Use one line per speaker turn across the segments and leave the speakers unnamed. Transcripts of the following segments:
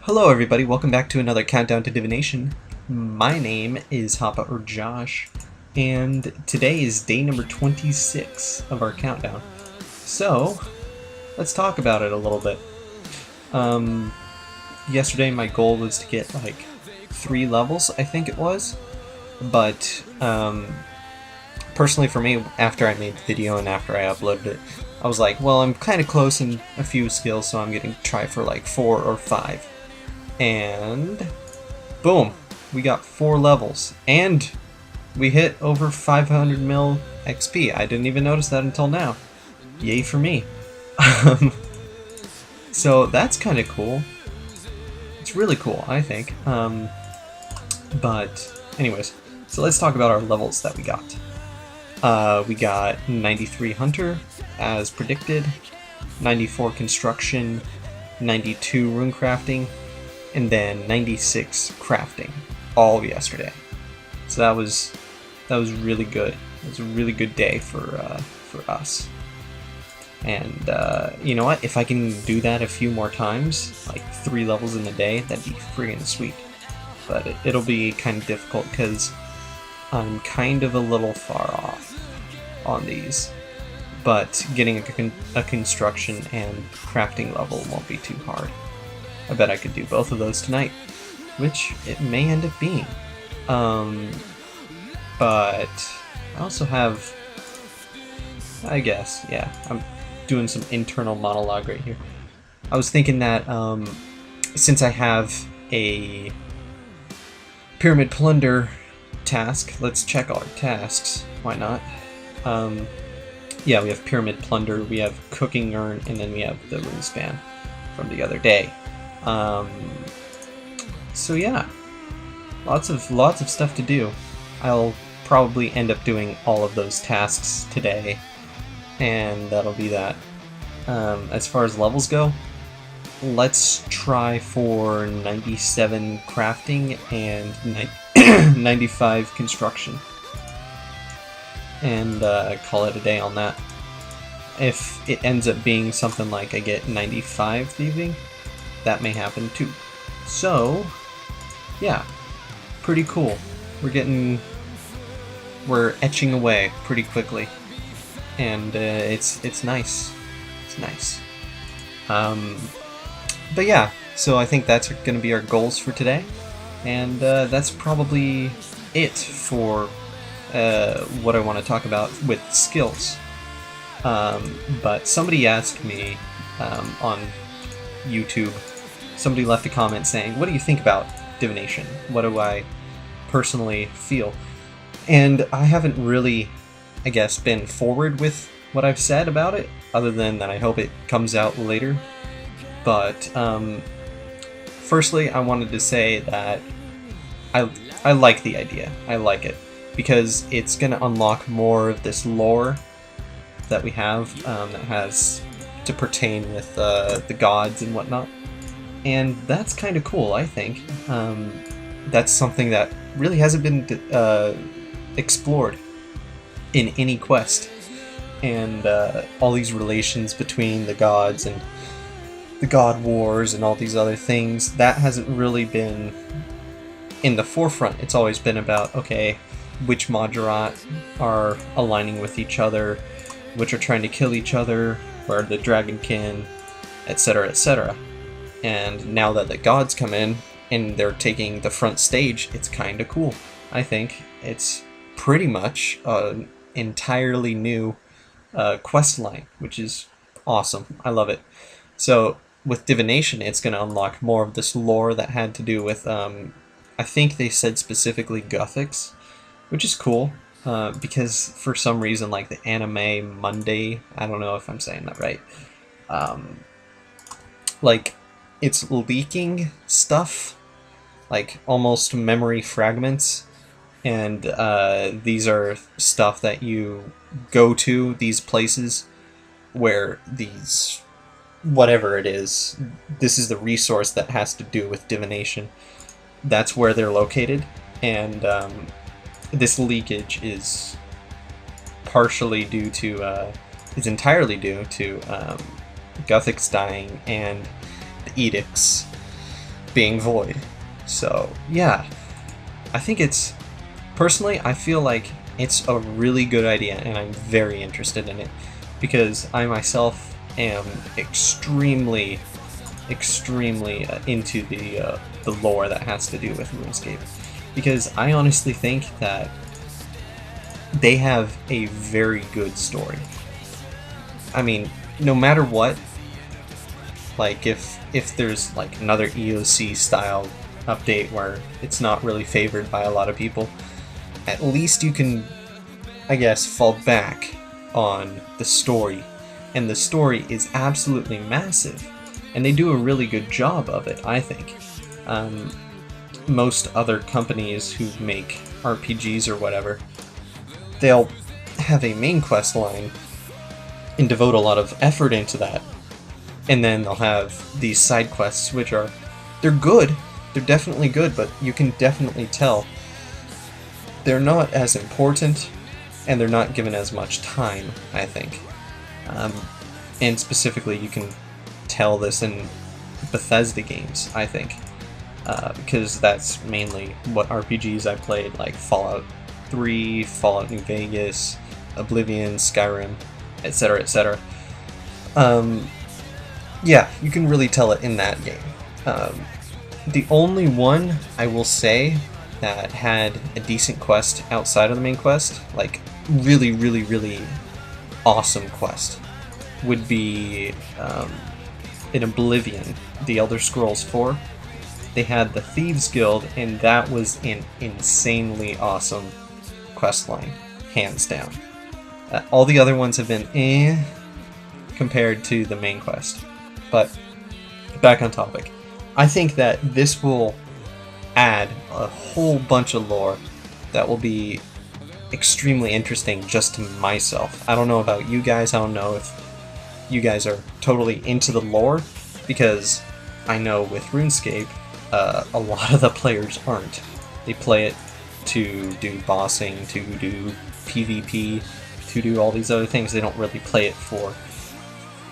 Hello everybody, welcome back to another Countdown to Divination. My name is Hoppa or Josh, and today is day number 26 of our countdown. So, let's talk about it a little bit. Yesterday my goal was to get like 3 levels, I think it was, but personally for me, after I made the video and after I uploaded it, I was like, well, I'm kind of close in a few skills, so I'm going to try for like 4 or 5. And boom, we got 4 levels, and we hit over 500 mil XP. I didn't even notice that until now. Yay for me. So that's kind of cool. It's really cool, I think. But anyways, so let's talk about our levels that we got. We got 93 Hunter, as predicted, 94 Construction, 92 Rune Crafting, and then 96 Crafting, all yesterday. So that was really good. It was a really good day for us. And you know what? If I can do that a few more times, like 3 levels in a day, that'd be friggin' sweet. But it'll be kind of difficult because I'm kind of a little far off on these. But getting a construction and crafting level won't be too hard. I bet I could do both of those tonight, which it may end up being. But I also have, I guess, yeah, I'm doing some internal monologue right here. I was thinking that since I have a Pyramid Plunder task, let's check our tasks, why not? Yeah, we have Pyramid Plunder, we have Cooking Urn, and then we have the Rune Span from the other day. So yeah, lots of stuff to do. I'll probably end up doing all of those tasks today, and that'll be that. As far as levels go, let's try for 97 crafting and 95 construction, and call it a day on that. If it ends up being something like I get 95 thieving, that may happen too. So, yeah, pretty cool. We're etching away pretty quickly, and it's nice. It's nice. But yeah, so I think that's going to be our goals for today, and that's probably it for what I want to talk about with skills. But somebody asked me on YouTube, somebody left a comment saying, what do you think about divination? What do I personally feel? And I haven't really, I guess, been forward with what I've said about it, other than that I hope it comes out later. But firstly, I wanted to say that I like the idea. I like it because it's going to unlock more of this lore that we have that has to pertain with the gods and whatnot. And that's kind of cool, I think. That's something that really hasn't been explored in any quest. And all these relations between the gods and the god wars and all these other things, that hasn't really been in the forefront. It's always been about, okay, which Majorat are aligning with each other, which are trying to kill each other, where the dragonkin, etc., etc. And now that the gods come in and they're taking the front stage, it's kind of cool. I think it's pretty much an entirely new quest line, which is awesome. I love it. So with Divination, it's going to unlock more of this lore that had to do with, I think they said specifically Gothics, which is cool. Because for some reason, like the Anime Monday, I don't know if I'm saying that right, like it's leaking stuff, like almost memory fragments, and these are stuff that you go to, these places where these, whatever it is, this is the resource that has to do with divination. That's where they're located, and this leakage is partially due to, is entirely due to Gothics dying and the edicts being void. So yeah, I think it's, personally, I feel like it's a really good idea, and I'm very interested in it, because I myself am extremely into the lore that has to do with RuneScape, because I honestly think that they have a very good story. I mean, no matter what, like if there's like another EOC style update where it's not really favored by a lot of people, at least you can, I guess, fall back on the story. And the story is absolutely massive, and they do a really good job of it, I think. Most other companies who make RPGs or whatever, they'll have a main quest line and devote a lot of effort into that, and then they'll have these side quests, which are, they're good, they're definitely good, but you can definitely tell they're not as important, and they're not given as much time, I think. And specifically, you can tell this in Bethesda games, I think, because that's mainly what RPGs I played, like Fallout 3, Fallout New Vegas, Oblivion, Skyrim, etc., etc. Yeah, you can really tell it in that game. The only one I will say that had a decent quest outside of the main quest, like really awesome quest, would be in Oblivion, The Elder Scrolls 4. They had the Thieves Guild, and that was an insanely awesome questline, hands down. All the other ones have been compared to the main quest. But back on topic. I think that this will add a whole bunch of lore that will be extremely interesting just to myself. I don't know about you guys, I don't know if you guys are totally into the lore, because I know with RuneScape, a lot of the players aren't. They play it to do bossing, to do PvP, to do all these other things. They don't really play it for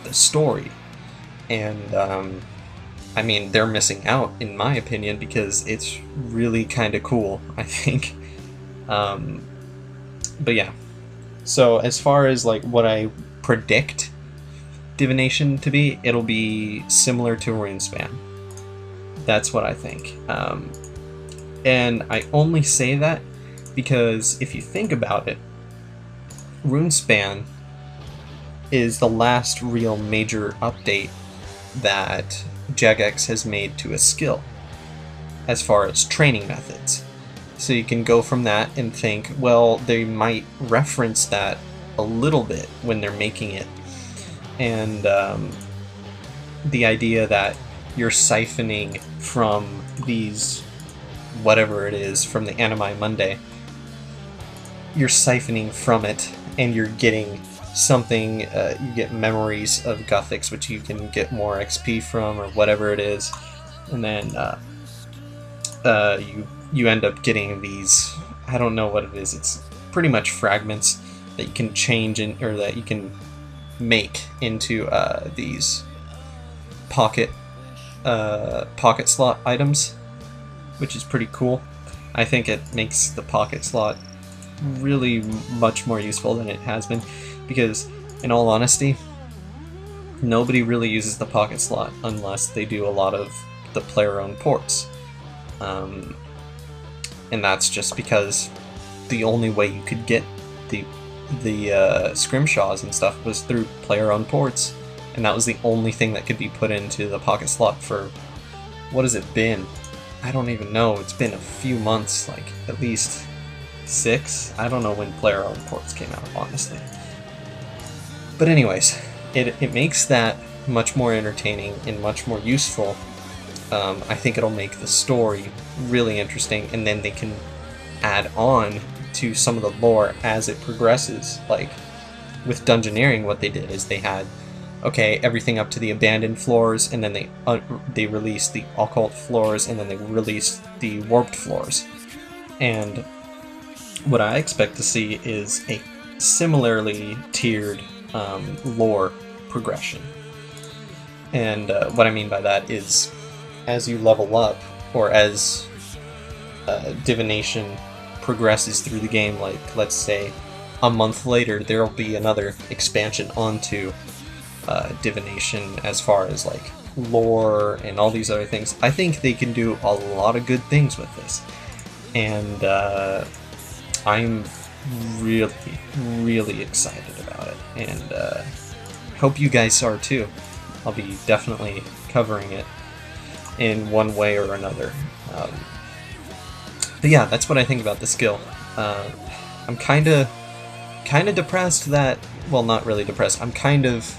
the story. And, I mean, they're missing out, in my opinion, because it's really kind of cool, I think. But yeah. So, as far as, like, what I predict Divination to be, it'll be similar to RuneSpan. That's what I think. And I only say that because if you think about it, RuneSpan is the last real major update that Jagex has made to a skill as far as training methods. So you can go from that and think, well, they might reference that a little bit when they're making it. And the idea that you're siphoning from these, whatever it is, from the Animi Monday, you're siphoning from it and you're getting something, you get memories of Gothics, which you can get more XP from, or whatever it is, and then you end up getting these, I don't know what it is, it's pretty much fragments that you can change in, or that you can make into these pocket slot items, which is pretty cool. I think it makes the pocket slot really much more useful than it has been, because in all honesty, nobody really uses the pocket slot unless they do a lot of the player-owned ports. And that's just because the only way you could get the scrimshaws and stuff was through player-owned ports, and that was the only thing that could be put into the pocket slot for, what has it been? I don't even know. It's been a few months, like at least 6. I don't know when player-owned ports came out, honestly. But anyways, it makes that much more entertaining and much more useful. I think it'll make the story really interesting, and then they can add on to some of the lore as it progresses. Like with Dungeoneering, what they did is they had, okay, everything up to the abandoned floors, and then they released the occult floors, and then they released the warped floors. And what I expect to see is a similarly tiered lore progression. And what I mean by that is, as you level up, or as Divination progresses through the game, like let's say a month later, there'll be another expansion onto Divination as far as like lore and all these other things. I think they can do a lot of good things with this, and I'm really excited about it, and hope you guys are too. I'll be definitely covering it in one way or another. But yeah, that's what I think about the skill. I'm kind of depressed that, well, not really depressed. I'm kind of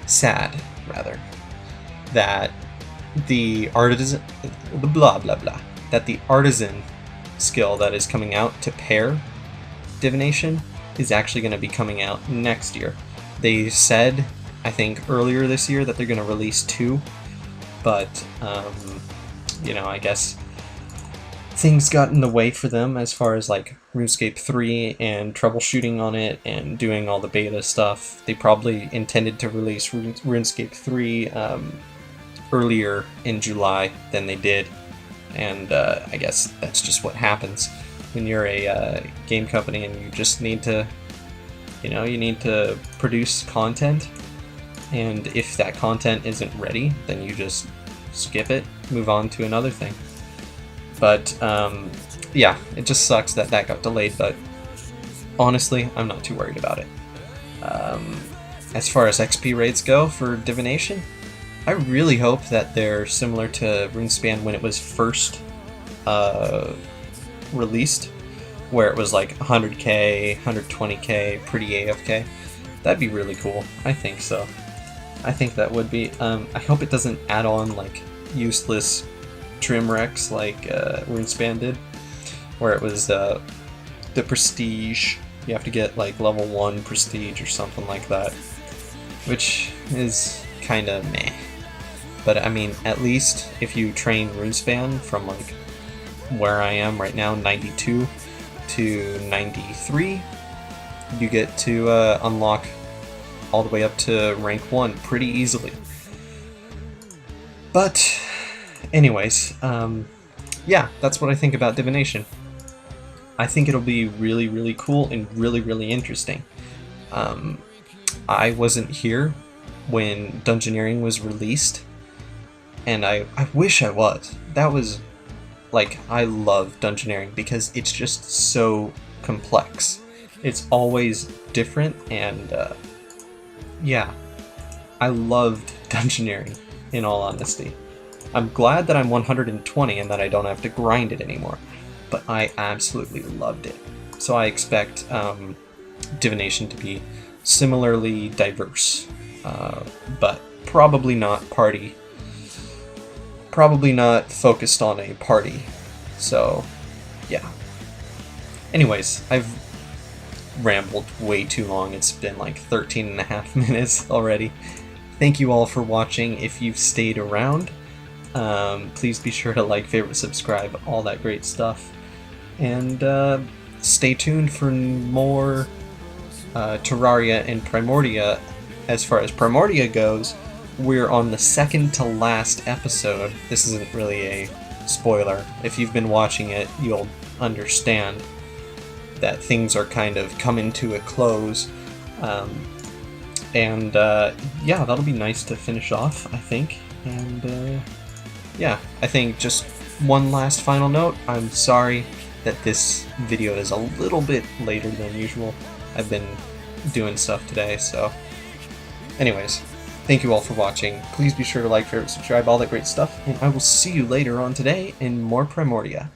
sad, rather, that the artisan, that the artisan skill that is coming out to pair Divination is actually going to be coming out next year. They said, I think earlier this year, that they're going to release 2, but you know, I guess things got in the way for them as far as like RuneScape 3 and troubleshooting on it and doing all the beta stuff. They probably intended to release RuneScape 3 earlier in July than they did, and I guess that's just what happens when you're a game company and you just need to, you know, you need to produce content, and if that content isn't ready, then you just skip it, move on to another thing. But yeah, it just sucks that that got delayed, but honestly, I'm not too worried about it. As far as XP rates go for Divination, I really hope that they're similar to RuneSpan when it was first released, where it was like 100k, 120k, pretty AFK. That'd be really cool. I think so. I think that would be. I hope it doesn't add on like useless trim wrecks like RuneSpan did, where it was the prestige. You have to get like level 1 prestige or something like that, which is kind of meh. But I mean, at least if you train RuneSpan from like where I am right now, 92 to 93, you get to unlock all the way up to rank 1 pretty easily. But anyways, yeah, that's what I think about Divination. I think it'll be really cool and really interesting. I wasn't here when Dungeoneering was released, and I wish I was. That was, like, I love Dungeoneering because it's just so complex. It's always different, and yeah, I loved Dungeoneering, in all honesty. I'm glad that I'm 120 and that I don't have to grind it anymore, but I absolutely loved it. So I expect Divination to be similarly diverse, but probably not focused on a party. So yeah. Anyways, I've rambled way too long. It's been like 13 and a half minutes already. Thank you all for watching. If you've stayed around, please be sure to like, favorite, subscribe, all that great stuff, and stay tuned for more Terraria and Primordia. As far as Primordia goes, we're on the second to last episode. This isn't really a spoiler. If you've been watching it, you'll understand that things are kind of coming to a close. And yeah, that'll be nice to finish off, I think. And yeah, I think just one last final note. I'm sorry that this video is a little bit later than usual. I've been doing stuff today, so anyways, thank you all for watching. Please be sure to like, favorite, subscribe, all that great stuff, and I will see you later on today in more Primordia.